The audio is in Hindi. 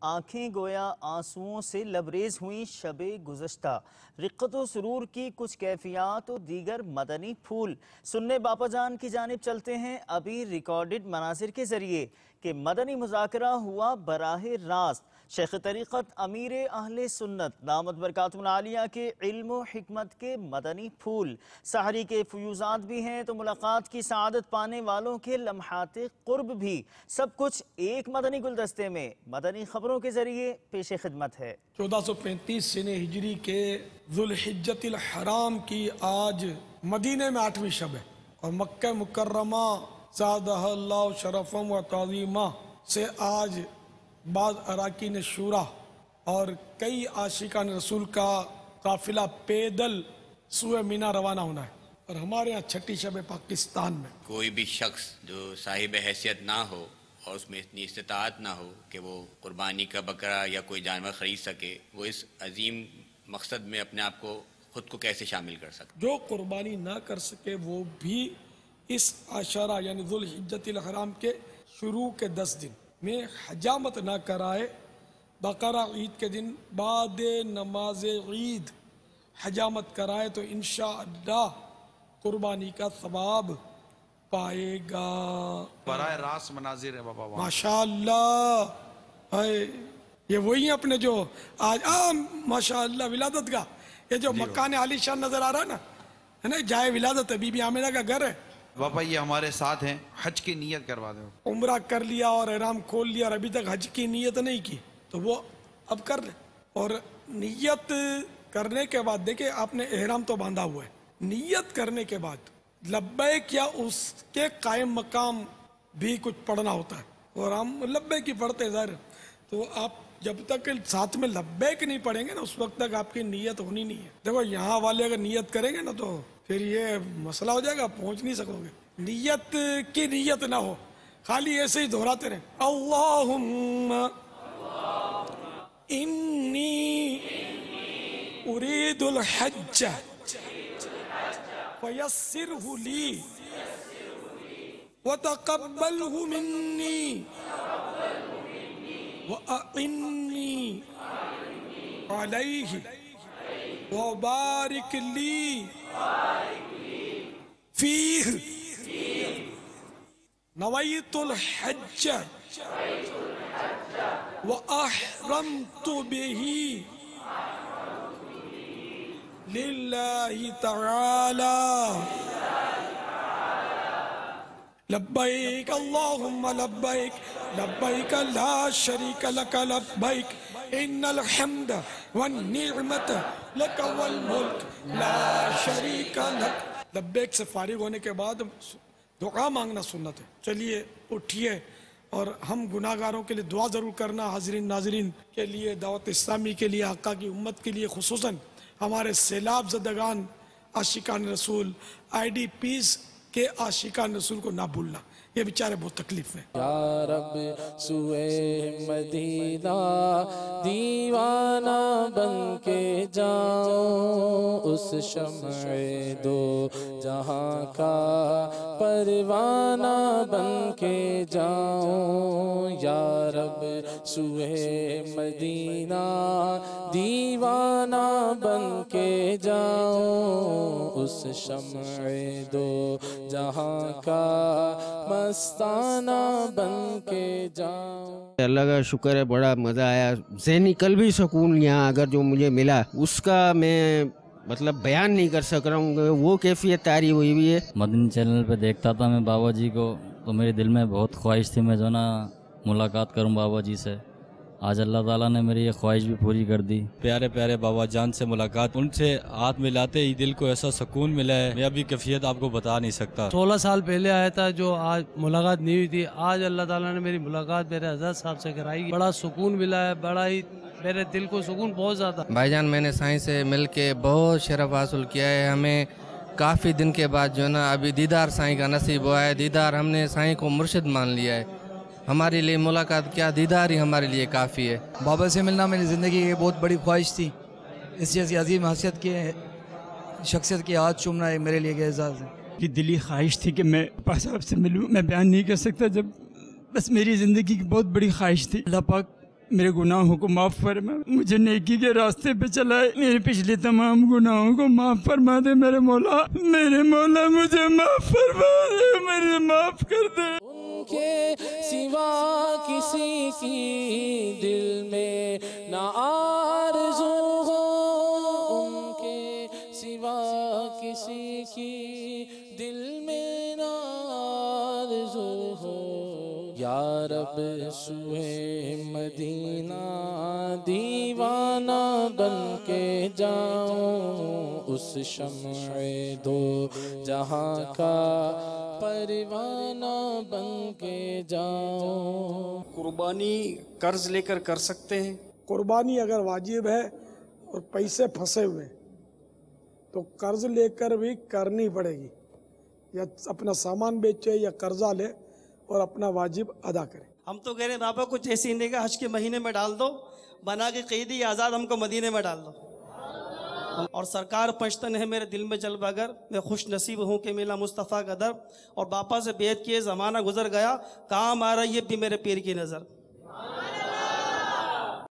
आँखें गोया आंसुओं से लबरेज हुई शबे गुज़श्ता, रिक़्क़त व सुरूर की कुछ कैफियात और दीगर मदनी फूल। सुनने बापा जान की जानिब चलते हैं अभी रिकॉर्डेड मनासिर के ज़रिए कि मदनी मुज़ाकरा हुआ बराहे रास्त शेख तरीक़त अमीर अहले सुन्नत दामत बरकातुहुल आलिया के इल्म व हिकमत के मदनी फूल। सहरी के फ़यूज़ात भी हैं तो मुलाकात की सआदत पाने वालों के लम्हात क़ुर्ब भी, सब कुछ एक मदनी गुलदस्ते में मदनी खबरों के ज़रिए पेश खिदमत है। 1435 सने हिजरी के ज़ुल्हिज्जतिल हराम की आज मदीने में 8वीं शब है और मक्का मुकर्रमा ज़ादहल्लाहु शरफ़म व ताज़ीमा से आज बाद अराकीन शूरा और कई आशिकान रसूल का काफिला पैदल सुए मीना रवाना होना है। और हमारे यहाँ छठी शब पाकिस्तान में कोई भी शख्स जो साहिब हैसियत ना हो और उसमें इतनी इस्तिताअत ना हो कि वो कुर्बानी का बकरा या कोई जानवर ख़रीद सके, वो इस अजीम मकसद में अपने आप को खुद को कैसे शामिल कर सकते। जो कुर्बानी ना कर सके वो भी इस आशरा यानी ज़ुल्हिज्जतिल हराम के शुरू के 10 दिन में हजामत ना कराए, बकरा ईद के दिन बाद नमाज ईद हजामत कराए तो इंशाअल्लाह कुर्बानी का सवाब पाएगा। बराए रास्त मनाजिर है बाबा, माशाअल्लाह। ये वही अपने जो आज माशाअल्लाह विलादत का ये जो मकान आलीशान नजर आ रहा है ना, है ना, जाए विलादत है, बीबी आमिना का घर है। बाबा ये हमारे साथ हैं, हज की नियत करवा दो। उम्रा कर लिया और एहराम खोल लिया और अभी तक हज की नियत नहीं की तो वो अब कर ले। और नियत करने के बाद देखिए आपने एहराम तो बांधा हुआ है, नियत करने के बाद लब्बैक या उसके कायम मकाम भी कुछ पढ़ना होता है और हम लब्बैक ही पढ़ते ज़ाहिर। तो आप जब तक साथ में लब्बैक नहीं पढ़ेंगे ना उस वक्त तक आपकी नियत होनी नहीं है। देखो यहाँ वाले अगर नियत करेंगे ना तो फिर ये मसला हो जाएगा, पहुंच नहीं सकोगे। नियत की नियत ना हो, खाली ऐसे ही दोहराते रहे अल्लाहुम्मा इन्नी उरीदुल हज्ज फयस्सिरहु ली व तक़ब्बलहु मिन्नी व अइन्नी अलैहि व बारिक ली फीह नवैतुल हज्ज व अहरमतु बिही लिल्लाहि तआला लब्बैक अल्लाहुम्मा लब्बैक लब्बैक ला शरीक लक लब्बैक इन्नल हम्द वन निअमत लक वल मुल्क ला शरीक लक। लब्बैक से फारिग होने के बाद दुआ मांगना सुन्नत है। चलिए उठिए और हम गुनाहगारों के लिए दुआ ज़रूर करना, हाज़रीन नाज़रीन के लिए, दावत इस्लामी के लिए, आका की उम्मत के लिए, खुसूसन हमारे सैलाब ज़दगान आशिकान रसूल IDPs के आशिकान रसूल को ना भूलना, ये बेचारे बहुत तकलीफ में। या रब सुए मदीना दीवाना बन के जाऊं, उस शम्ए दो जहां का परवाना बन के जाऊं। या रब सुए मदीना दीवाना बन के जाऊं, उस शम्ए दो जहां का मस्ताना बन के जाऊं। अल्लाह का शुक्र है, बड़ा मज़ा आया। ज़हनी कल भी सुकून यहाँ अगर जो मुझे मिला उसका मैं मतलब बयान नहीं कर सक रहा हूँ, वो कैफियत तारी हुई हुई है। मदनी चैनल पे देखता था मैं बाबा जी को, तो मेरे दिल में बहुत ख्वाहिश थी मैं जो ना मुलाकात करूँ बाबा जी से। आज अल्लाह ताला ने मेरी ये ख्वाहिश भी पूरी कर दी। प्यारे प्यारे बाबा जान से मुलाकात, उनसे हाथ मिलाते ही दिल को ऐसा सुकून मिला है, मैं अभी कैफियत आपको बता नहीं सकता। 16 साल पहले आया था जो आज मुलाकात नहीं हुई थी, आज अल्लाह ताला ने मेरी मुलाकात मेरे हज़रत साहब से कराई। बड़ा सुकून मिला है, बड़ा ही मेरे दिल को सुकून बहुत ज़्यादा। भाईजान मैंने साईं से मिल के बहुत शरफ हासिल किया है। हमें काफ़ी दिन के बाद जो ना अभी दीदार साईं का नसीब हुआ है। दीदार हमने साईं को मुर्शिद मान लिया है। हमारे लिए मुलाकात क्या, दीदार ही हमारे लिए काफ़ी है। बाबा से मिलना मेरी ज़िंदगी की बहुत बड़ी ख्वाहिश थी। इस जैसी अजीम हैसियत के शख्सियत के हाथ चूमना है मेरे लिए एजाज़ है। कि दिली ख्वाहिश थी कि मैं पापा साहब से मिलूँ, मैं बयान नहीं कर सकता। जब बस मेरी ज़िंदगी की बहुत बड़ी ख्वाहिश थी। अल्लाह पाक मेरे गुनाहों को माफ़ फरमा, मुझे नेकी के रास्ते पे चलाए, मेरे पिछले तमाम गुनाहों को माफ़ फरमा दे मेरे मौला मुझे माफ़ फरमा दे, मेरे माफ़ कर दे। उनके सिवा किसी की दिल में ना आरज़ू हो, उनके सिवा किसी की दिल में ना आरज़ू हो। या रब सुए मदीना दीवाना बन के जाऊं, उस शम्ए दो जहां का परवाना बन के जाऊं। कुर्बानी कर्ज लेकर कर सकते हैं? कुर्बानी अगर वाजिब है और पैसे फंसे हुए तो कर्ज लेकर भी करनी पड़ेगी, या अपना सामान बेचे या कर्जा ले और अपना वाजिब अदा करे। हम तो कह रहे हैं बाबा कुछ ऐसी नहीं, हज के महीने में डाल दो, बना के कैदी आज़ाद हमको मदीने में डाल दो। और सरकार पश्तन है मेरे दिल में जलवागर, मैं खुश नसीब हूँ कि मिला मुस्तफ़ा का दर, और बापा से बेद किए ज़माना गुजर गया, काम आ रही है भी मेरे पीर की नज़र।